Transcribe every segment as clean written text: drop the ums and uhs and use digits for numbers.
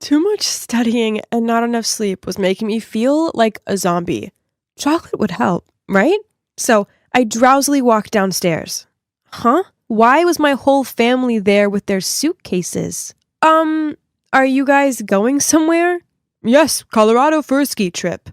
Too much studying and not enough sleep was making me feel like a zombie. Chocolate would help, right? So I drowsily walked downstairs. Huh? Why was my whole family there with their suitcases? Are you guys going somewhere? Yes, Colorado for a ski trip.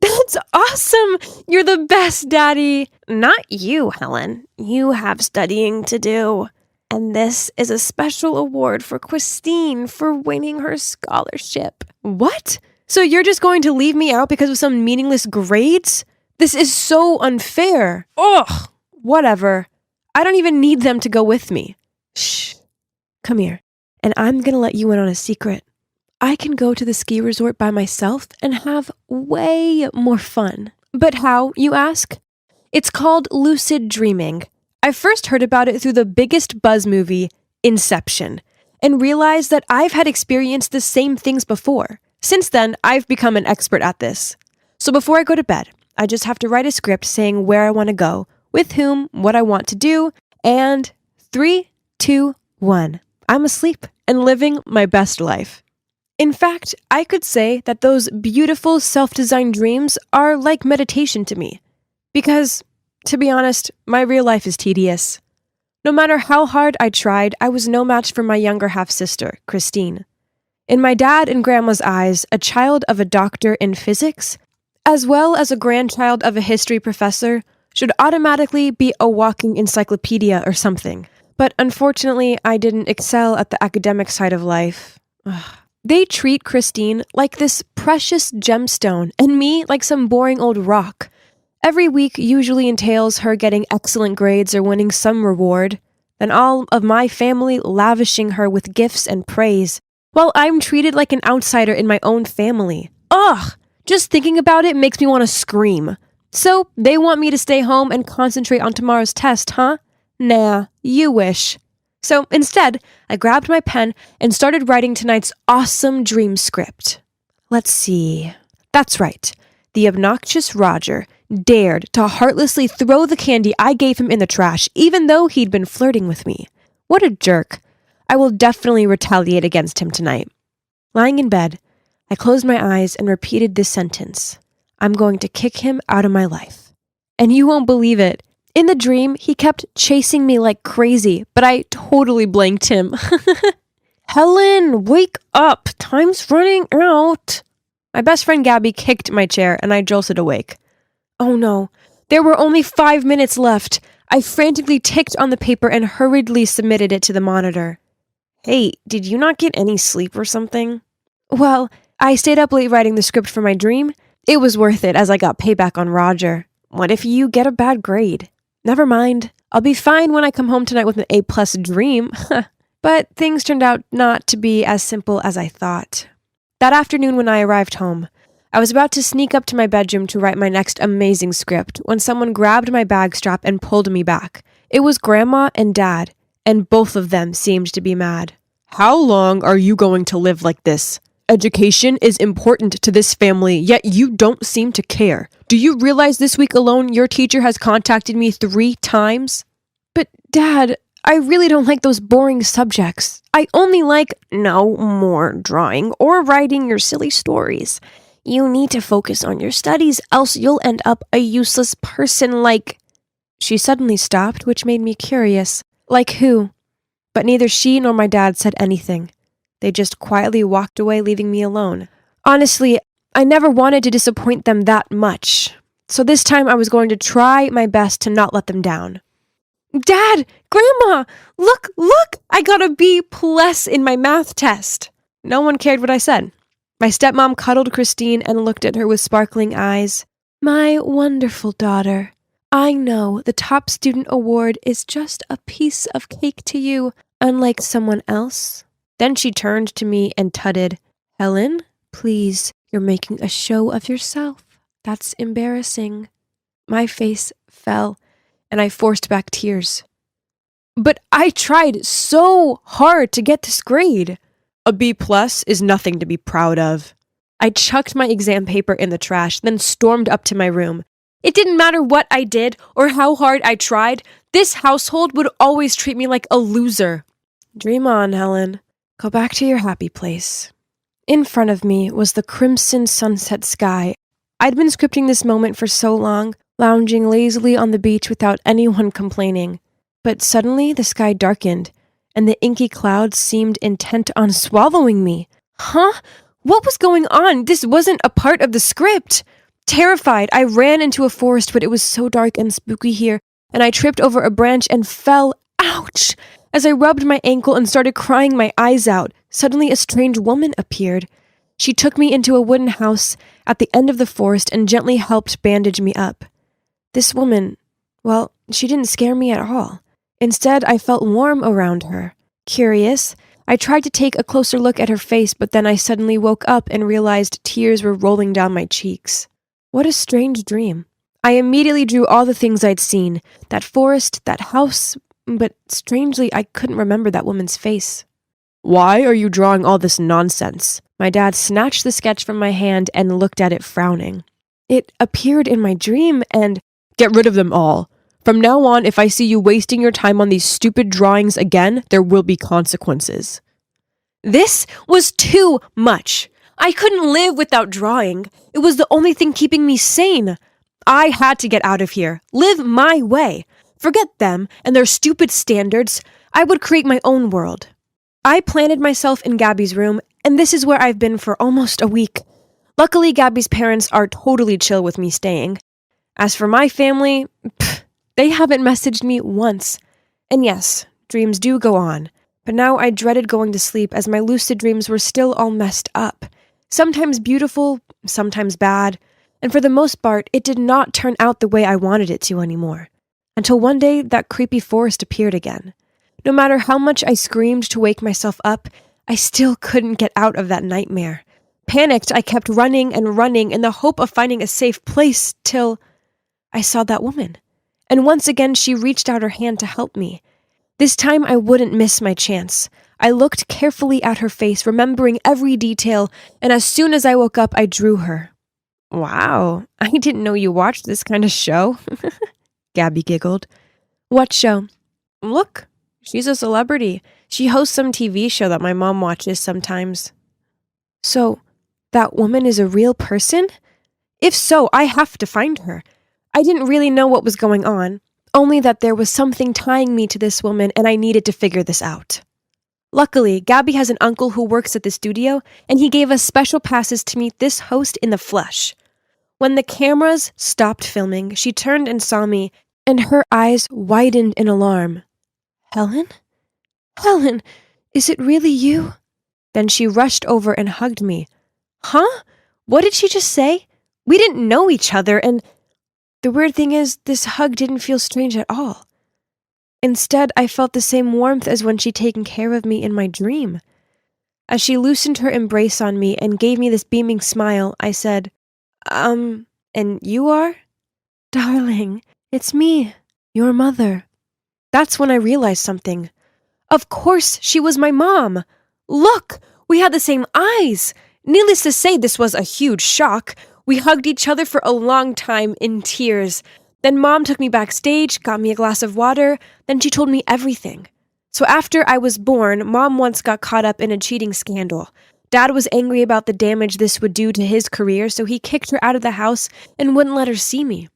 That's awesome! You're the best, Daddy! Not you, Helen. You have studying to do. And this is a special award for Christine for winning her scholarship. What? So you're just going to leave me out because of some meaningless grades? This is so unfair. Ugh! Whatever. I don't even need them to go with me. Shh. Come here. And I'm gonna let you in on a secret. I can go to the ski resort by myself and have way more fun. But how, you ask? It's called lucid dreaming. I first heard about it through the biggest buzz movie, Inception, and realized that I've had experienced the same things before. Since then, I've become an expert at this. So before I go to bed, I just have to write a script saying where I want to go, with whom, what I want to do, and 3, 2, 1. I'm asleep and living my best life. In fact, I could say that those beautiful self-designed dreams are like meditation to me. Because, to be honest, my real life is tedious. No matter how hard I tried, I was no match for my younger half-sister, Christine. In my dad and grandma's eyes, a child of a doctor in physics, as well as a grandchild of a history professor, should automatically be a walking encyclopedia or something. But unfortunately, I didn't excel at the academic side of life. Ugh. They treat Christine like this precious gemstone and me like some boring old rock. Every week usually entails her getting excellent grades or winning some reward, then all of my family lavishing her with gifts and praise, while I'm treated like an outsider in my own family. Ugh! Just thinking about it makes me want to scream. So, they want me to stay home and concentrate on tomorrow's test, huh? Nah, you wish. So instead, I grabbed my pen and started writing tonight's awesome dream script. Let's see. That's right. The obnoxious Roger dared to heartlessly throw the candy I gave him in the trash, even though he'd been flirting with me. What a jerk. I will definitely retaliate against him tonight. Lying in bed, I closed my eyes and repeated this sentence. I'm going to kick him out of my life. And you won't believe it. In the dream, he kept chasing me like crazy, but I totally blanked him. Helen, wake up! Time's running out! My best friend Gabby kicked my chair and I jolted awake. Oh no, there were only 5 minutes left. I frantically ticked on the paper and hurriedly submitted it to the monitor. Hey, did you not get any sleep or something? Well, I stayed up late writing the script for my dream. It was worth it as I got payback on Roger. What if you get a bad grade? Never mind. I'll be fine when I come home tonight with an A+ dream. But things turned out not to be as simple as I thought. That afternoon when I arrived home, I was about to sneak up to my bedroom to write my next amazing script when someone grabbed my bag strap and pulled me back. It was Grandma and Dad, and both of them seemed to be mad. How long are you going to live like this? Education is important to this family, yet you don't seem to care. Do you realize this week alone your teacher has contacted me 3 times? But Dad, I really don't like those boring subjects. I only like no more drawing or writing your silly stories. You need to focus on your studies, else you'll end up a useless person like... She suddenly stopped, which made me curious. Like who? But neither she nor my dad said anything. They just quietly walked away, leaving me alone. Honestly, I never wanted to disappoint them that much. So this time I was going to try my best to not let them down. Dad! Grandma! Look! I got a B+ in my math test. No one cared what I said. My stepmom cuddled Christine and looked at her with sparkling eyes. My wonderful daughter. I know the top student award is just a piece of cake to you, unlike someone else. Then she turned to me and tutted, Helen, please, you're making a show of yourself. That's embarrassing. My face fell, and I forced back tears. But I tried so hard to get this grade. A B+ is nothing to be proud of. I chucked my exam paper in the trash, then stormed up to my room. It didn't matter what I did or how hard I tried. This household would always treat me like a loser. Dream on, Helen. Go back to your happy place. In front of me was the crimson sunset sky. I'd been scripting this moment for so long, lounging lazily on the beach without anyone complaining. But suddenly the sky darkened, and the inky clouds seemed intent on swallowing me. Huh? What was going on? This wasn't a part of the script. Terrified, I ran into a forest, but it was so dark and spooky here, and I tripped over a branch and fell. Ouch! As I rubbed my ankle and started crying my eyes out, suddenly a strange woman appeared. She took me into a wooden house at the end of the forest and gently helped bandage me up. This woman, well, she didn't scare me at all. Instead, I felt warm around her. Curious, I tried to take a closer look at her face, but then I suddenly woke up and realized tears were rolling down my cheeks. What a strange dream. I immediately drew all the things I'd seen, that forest, that house, but strangely, I couldn't remember that woman's face. Why are you drawing all this nonsense? My dad snatched the sketch from my hand and looked at it frowning. It appeared in my dream and... Get rid of them all. From now on, if I see you wasting your time on these stupid drawings again, there will be consequences. This was too much. I couldn't live without drawing. It was the only thing keeping me sane. I had to get out of here, live my way. Forget them and their stupid standards. I would create my own world. I planted myself in Gabby's room, and this is where I've been for almost a week. Luckily, Gabby's parents are totally chill with me staying. As for my family, they haven't messaged me once. And yes, dreams do go on. But now I dreaded going to sleep as my lucid dreams were still all messed up. Sometimes beautiful, sometimes bad. And for the most part, it did not turn out the way I wanted it to anymore. Until one day, that creepy forest appeared again. No matter how much I screamed to wake myself up, I still couldn't get out of that nightmare. Panicked, I kept running and running in the hope of finding a safe place till I saw that woman. And once again, she reached out her hand to help me. This time, I wouldn't miss my chance. I looked carefully at her face, remembering every detail, and as soon as I woke up, I drew her. Wow, I didn't know you watched this kind of show. Gabby giggled. What show? Look, she's a celebrity. She hosts some TV show that my mom watches sometimes. So, that woman is a real person? If so, I have to find her. I didn't really know what was going on, only that there was something tying me to this woman and I needed to figure this out. Luckily, Gabby has an uncle who works at the studio, and he gave us special passes to meet this host in the flesh. When the cameras stopped filming, she turned and saw me, and her eyes widened in alarm. Helen? Helen, is it really you? Then she rushed over and hugged me. Huh? What did she just say? We didn't know each other, and the weird thing is, this hug didn't feel strange at all. Instead, I felt the same warmth as when she'd taken care of me in my dream. As she loosened her embrace on me and gave me this beaming smile, I said, and you are? Darling, it's me, your mother. That's when I realized something. Of course, she was my mom. Look, we had the same eyes. Needless to say, this was a huge shock. We hugged each other for a long time in tears. Then Mom took me backstage, got me a glass of water, then she told me everything. So after I was born, Mom once got caught up in a cheating scandal. Dad was angry about the damage this would do to his career, so he kicked her out of the house and wouldn't let her see me.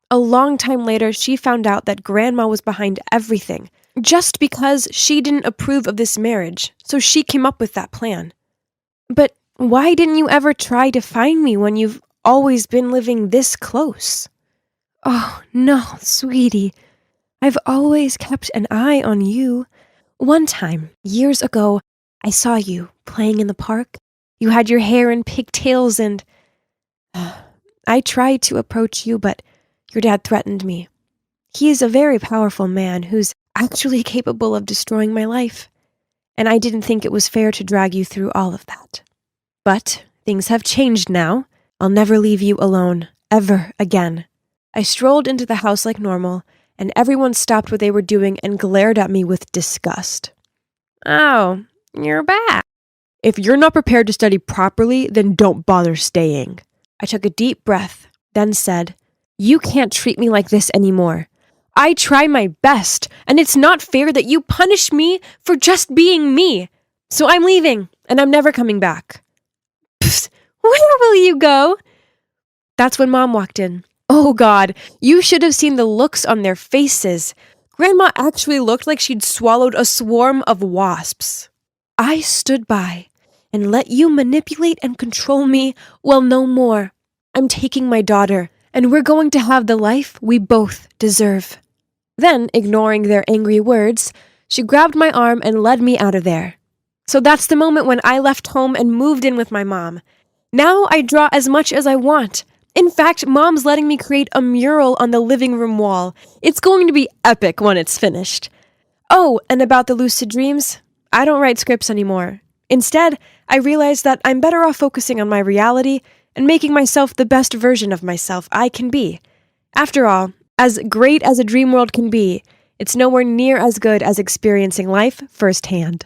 A long time later, she found out that Grandma was behind everything, just because she didn't approve of this marriage, so she came up with that plan. But why didn't you ever try to find me when you've always been living this close? Oh, no, sweetie. I've always kept an eye on you. One time, years ago, I saw you playing in the park. You had your hair in pigtails and... I tried to approach you, but your dad threatened me. He is a very powerful man who's actually capable of destroying my life. And I didn't think it was fair to drag you through all of that. But things have changed now. I'll never leave you alone, ever again. I strolled into the house like normal, and everyone stopped what they were doing and glared at me with disgust. Oh, you're back. If you're not prepared to study properly, then don't bother staying. I took a deep breath, then said, You can't treat me like this anymore. I try my best, and it's not fair that you punish me for just being me. So I'm leaving, and I'm never coming back. Where will you go? That's when Mom walked in. Oh God, you should have seen the looks on their faces. Grandma actually looked like she'd swallowed a swarm of wasps. I stood by and let you manipulate and control me. Well, no more. I'm taking my daughter, and we're going to have the life we both deserve. Then, ignoring their angry words, she grabbed my arm and led me out of there. So that's the moment when I left home and moved in with my mom. Now I draw as much as I want. In fact, Mom's letting me create a mural on the living room wall. It's going to be epic when it's finished. Oh, and about the lucid dreams, I don't write scripts anymore. Instead, I realize that I'm better off focusing on my reality and making myself the best version of myself I can be. After all, as great as a dream world can be, it's nowhere near as good as experiencing life firsthand.